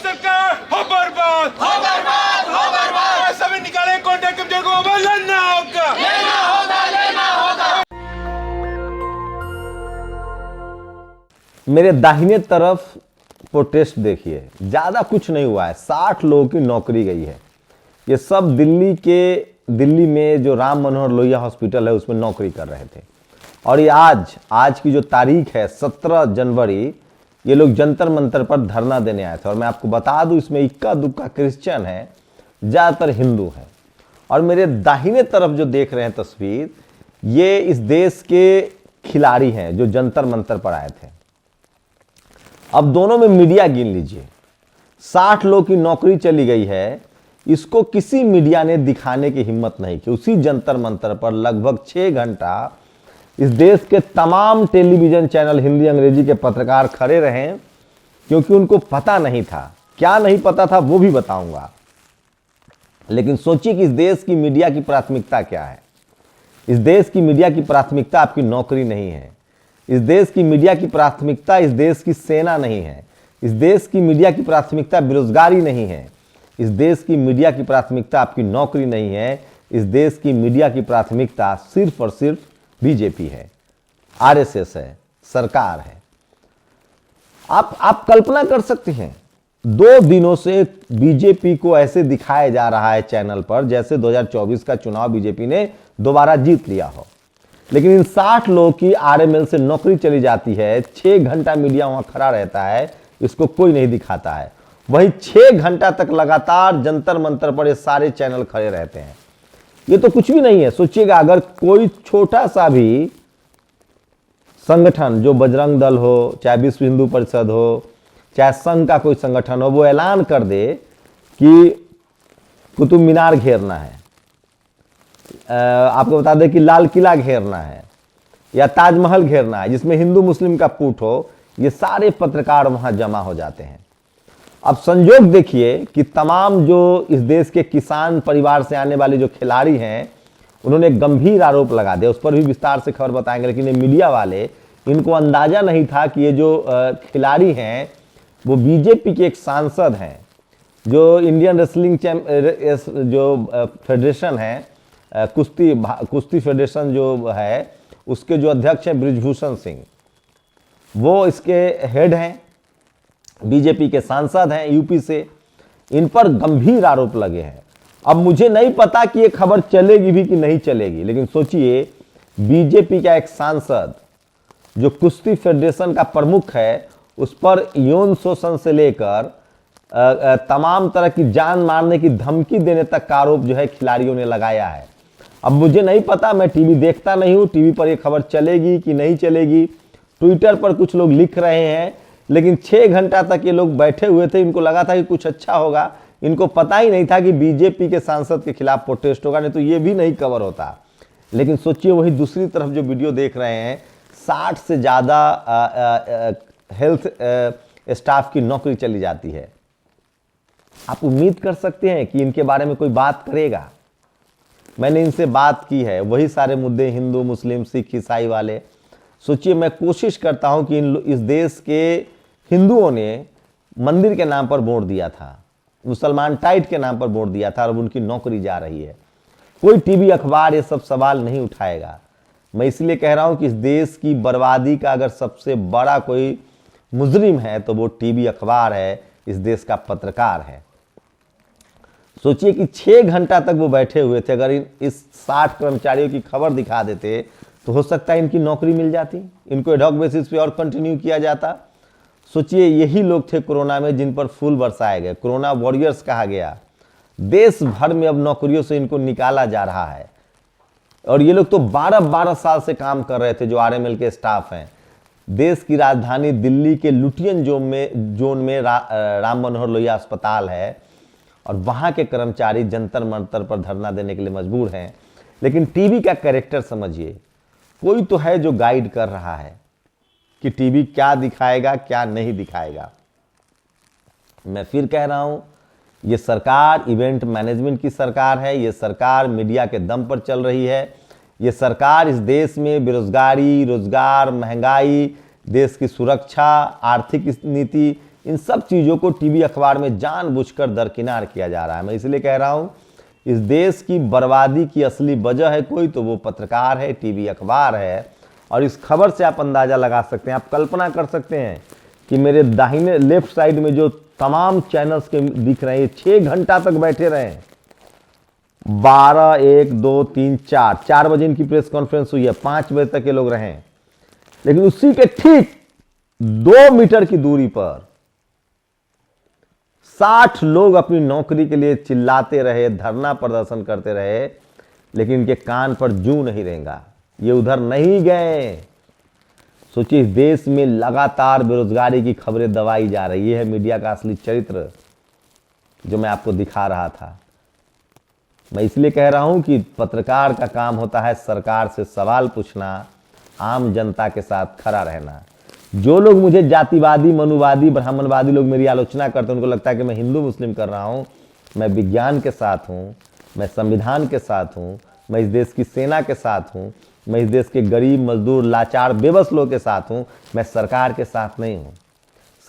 सरकार हो बर्बाद, हो बर्बाद, हो बर्बाद। सभी निकाले कॉन्ट्रैक्ट कब्जे को वापस लेना होगा, लेना होगा, लेना होगा। मेरे दाहिने तरफ प्रोटेस्ट देखिए, ज्यादा कुछ नहीं हुआ है, 60 लोगों की नौकरी गई है। ये सब दिल्ली में जो राम मनोहर लोहिया हॉस्पिटल है उसमें नौकरी कर रहे थे। और ये आज की जो तारीख है 17 जनवरी, ये लोग जंतर मंतर पर धरना देने आए थे। और मैं आपको बता दूं, इसमें इक्का दुक्का क्रिश्चियन है, ज्यादातर हिंदू है। और मेरे दाहिने तरफ जो देख रहे हैं तस्वीर, ये इस देश के खिलाड़ी हैं जो जंतर मंतर पर आए थे। अब दोनों में मीडिया गिन लीजिए, 60 लोग की नौकरी चली गई है। इसको किसी मीडिया ने दिखाने की हिम्मत नहीं की। उसी जंतर मंतर पर लगभग 6 घंटा इस देश के तमाम टेलीविजन चैनल, हिंदी अंग्रेजी के पत्रकार खड़े रहे, क्योंकि उनको पता नहीं था। क्या नहीं पता था वो भी बताऊंगा। लेकिन सोचिए कि इस देश की मीडिया की प्राथमिकता क्या है। इस देश की मीडिया की प्राथमिकता आपकी नौकरी नहीं है। इस देश की मीडिया की प्राथमिकता इस देश की सेना नहीं है। इस देश की मीडिया की प्राथमिकता बेरोजगारी नहीं है। इस देश की मीडिया की प्राथमिकता आपकी नौकरी नहीं है। इस देश की मीडिया की प्राथमिकता सिर्फ और सिर्फ बीजेपी है, आरएसएस है, सरकार है। आप कल्पना कर सकते हैं, 2 दिनों से बीजेपी को ऐसे दिखाया जा रहा है चैनल पर जैसे 2024 का चुनाव बीजेपी ने दोबारा जीत लिया हो। लेकिन इन 60 लोगों की आरएमएल से नौकरी चली जाती है, 6 घंटा मीडिया वहां खड़ा रहता है, इसको कोई नहीं दिखाता है। वही 6 घंटा तक लगातार जंतर मंतर पर ये सारे चैनल खड़े रहते हैं। ये तो कुछ भी नहीं है। सोचिएगा, अगर कोई छोटा सा भी संगठन, जो बजरंग दल हो, चाहे विश्व हिंदू परिषद हो, चाहे संघ का कोई संगठन हो, वो ऐलान कर दे कि कुतुब मीनार घेरना है, आपको बता दें कि लाल किला घेरना है या ताजमहल घेरना है, जिसमें हिंदू मुस्लिम का पुट हो, ये सारे पत्रकार वहां जमा हो जाते हैं। अब संजोग देखिए कि तमाम जो इस देश के किसान परिवार से आने वाले जो खिलाड़ी हैं, उन्होंने गंभीर आरोप लगा दिया। उस पर भी विस्तार से खबर बताएंगे। लेकिन ये मीडिया वाले, इनको अंदाजा नहीं था कि ये जो खिलाड़ी हैं वो बीजेपी के एक सांसद हैं, जो इंडियन रेसलिंग जो फेडरेशन है, कुश्ती फेडरेशन जो है, उसके जो अध्यक्ष हैं बृजभूषण सिंह, वो इसके हेड हैं, बीजेपी के सांसद हैं यूपी से। इन पर गंभीर आरोप लगे हैं। अब मुझे नहीं पता कि ये खबर चलेगी भी कि नहीं चलेगी, लेकिन सोचिए, बीजेपी का एक सांसद जो कुश्ती फेडरेशन का प्रमुख है, उस पर यौन शोषण से लेकर तमाम तरह की जान मारने की धमकी देने तक का आरोप जो है खिलाड़ियों ने लगाया है। अब मुझे नहीं पता, मैं टीवी देखता नहीं हूं, टीवी पर ये खबर चलेगी कि नहीं चलेगी। ट्विटर पर कुछ लोग लिख रहे हैं, लेकिन 6 घंटा तक ये लोग बैठे हुए थे, इनको लगा था कि कुछ अच्छा होगा। इनको पता ही नहीं था कि बीजेपी के सांसद के खिलाफ प्रोटेस्ट होगा, नहीं तो ये भी नहीं कवर होता। लेकिन सोचिए, वही दूसरी तरफ जो वीडियो देख रहे हैं, 60 से ज़्यादा हेल्थ स्टाफ की नौकरी चली जाती है। आप उम्मीद कर सकते हैं कि इनके बारे में कोई बात करेगा? मैंने इनसे बात की है, वही सारे मुद्दे, हिंदू मुस्लिम सिख ईसाई वाले। सोचिए, मैं कोशिश करता हूं कि इस देश के हिंदुओं ने मंदिर के नाम पर वोट दिया था, मुसलमान टाइट के नाम पर वोट दिया था, और अब उनकी नौकरी जा रही है। कोई टीवी अखबार ये सब सवाल नहीं उठाएगा। मैं इसलिए कह रहा हूं कि इस देश की बर्बादी का अगर सबसे बड़ा कोई मुजरिम है तो वो टीवी अखबार है, इस देश का पत्रकार है। सोचिए कि 6 घंटा तक वो बैठे हुए थे। अगर इस 60 कर्मचारियों की खबर दिखा देते तो हो सकता है इनकी नौकरी मिल जाती, इनको एडहॉक बेसिस पे और कंटिन्यू किया जाता। सोचिए, यही लोग थे कोरोना में जिन पर फूल बरसाए गए, कोरोना वॉरियर्स कहा गया। देश भर में अब नौकरियों से इनको निकाला जा रहा है। और ये लोग तो 12-12 साल से काम कर रहे थे, जो आरएमएल के स्टाफ हैं। देश की राजधानी दिल्ली के लुटियन जोन में राम मनोहर लोहिया अस्पताल है, और वहां के कर्मचारी जंतर मंतर पर धरना देने के लिए मजबूर हैं। लेकिन टीवी का कैरेक्टर समझिए, कोई तो है जो गाइड कर रहा है कि टीवी क्या दिखाएगा, क्या नहीं दिखाएगा। मैं फिर कह रहा हूं, ये सरकार इवेंट मैनेजमेंट की सरकार है। ये सरकार मीडिया के दम पर चल रही है। ये सरकार इस देश में बेरोजगारी, रोजगार, महंगाई, देश की सुरक्षा, आर्थिक नीति, इन सब चीज़ों को टीवी अखबार में जानबूझकर दरकिनार किया जा रहा है। मैं इसलिए कह रहा हूं, इस देश की बर्बादी की असली वजह है कोई तो वो पत्रकार है, टीवी अखबार है। और इस खबर से आप अंदाजा लगा सकते हैं, आप कल्पना कर सकते हैं कि मेरे दाहिने लेफ्ट साइड में जो तमाम चैनल्स के दिख रहे हैं, 6 घंटा तक बैठे रहे। 12, 1, 2, 3, 4 बजे इनकी प्रेस कॉन्फ्रेंस हुई है, 5 बजे तक ये लोग रहे। लेकिन उसी के ठीक 2 मीटर की दूरी पर 60 लोग अपनी नौकरी के लिए चिल्लाते रहे, धरना प्रदर्शन करते रहे, लेकिन इनके कान पर जूं नहीं रेंगा, ये उधर नहीं गए। सोचिए, इस देश में लगातार बेरोजगारी की खबरें दबाई जा रही है। ये है मीडिया का असली चरित्र जो मैं आपको दिखा रहा था। मैं इसलिए कह रहा हूं कि पत्रकार का काम होता है सरकार से सवाल पूछना, आम जनता के साथ खड़ा रहना। जो लोग मुझे जातिवादी, मनुवादी, ब्राह्मणवादी लोग मेरी आलोचना करते हैं, उनको लगता है कि मैं हिंदू मुस्लिम कर रहा हूं। मैं विज्ञान के साथ हूं, मैं संविधान के साथ हूं, मैं इस देश की सेना के साथ हूं, मैं इस देश के गरीब, मजदूर, लाचार, बेबस लोगों के साथ हूं। मैं सरकार के साथ नहीं हूं।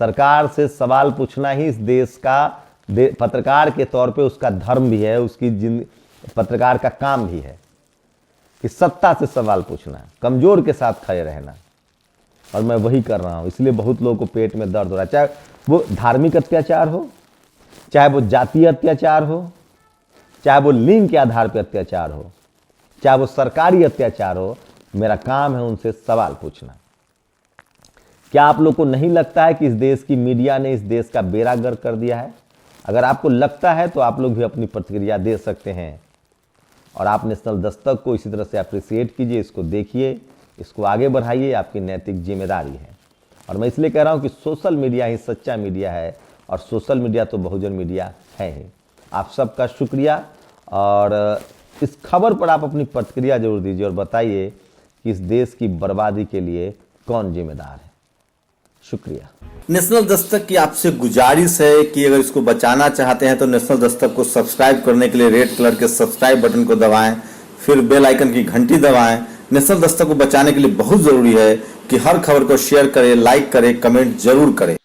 सरकार से सवाल पूछना ही इस देश का पत्रकार के तौर पे उसका धर्म भी है, उसकी पत्रकार का काम भी है कि सत्ता से सवाल पूछना, कमजोर के साथ खड़े रहना। और मैं वही कर रहा हूं। इसलिए बहुत लोगों को पेट में दर्द हो रहा है, चाहे वो धार्मिक अत्याचार हो, चाहे वो जातीय अत्याचार हो, चाहे वो लिंग के आधार पर अत्याचार हो, चाहे वो सरकारी अत्याचार हो। मेरा काम है उनसे सवाल पूछना। क्या आप लोग को नहीं लगता है कि इस देश की मीडिया ने इस देश का बेड़ा गर्क कर दिया है? अगर आपको लगता है तो आप लोग भी अपनी प्रतिक्रिया दे सकते हैं। और आप नेशनल दस्तक को इसी तरह से अप्रिशिएट कीजिए, इसको देखिए, इसको आगे बढ़ाइए, आपकी नैतिक जिम्मेदारी है। और मैं इसलिए कह रहा हूं कि सोशल मीडिया ही सच्चा मीडिया है, और सोशल मीडिया तो बहुजन मीडिया है ही। आप सबका शुक्रिया। और इस खबर पर आप अपनी प्रतिक्रिया जरूर दीजिए और बताइए कि इस देश की बर्बादी के लिए कौन जिम्मेदार है। शुक्रिया। नेशनल दस्तक की आपसे गुजारिश है कि अगर इसको बचाना चाहते हैं तो नेशनल दस्तक को सब्सक्राइब करने के लिए रेड कलर के सब्सक्राइब बटन को दबाएं, फिर बेल आइकन की घंटी दबाएं। नेशनल दस्तक को बचाने के लिए बहुत जरूरी है कि हर खबर को शेयर करें, लाइक करें, कमेंट जरूर करें।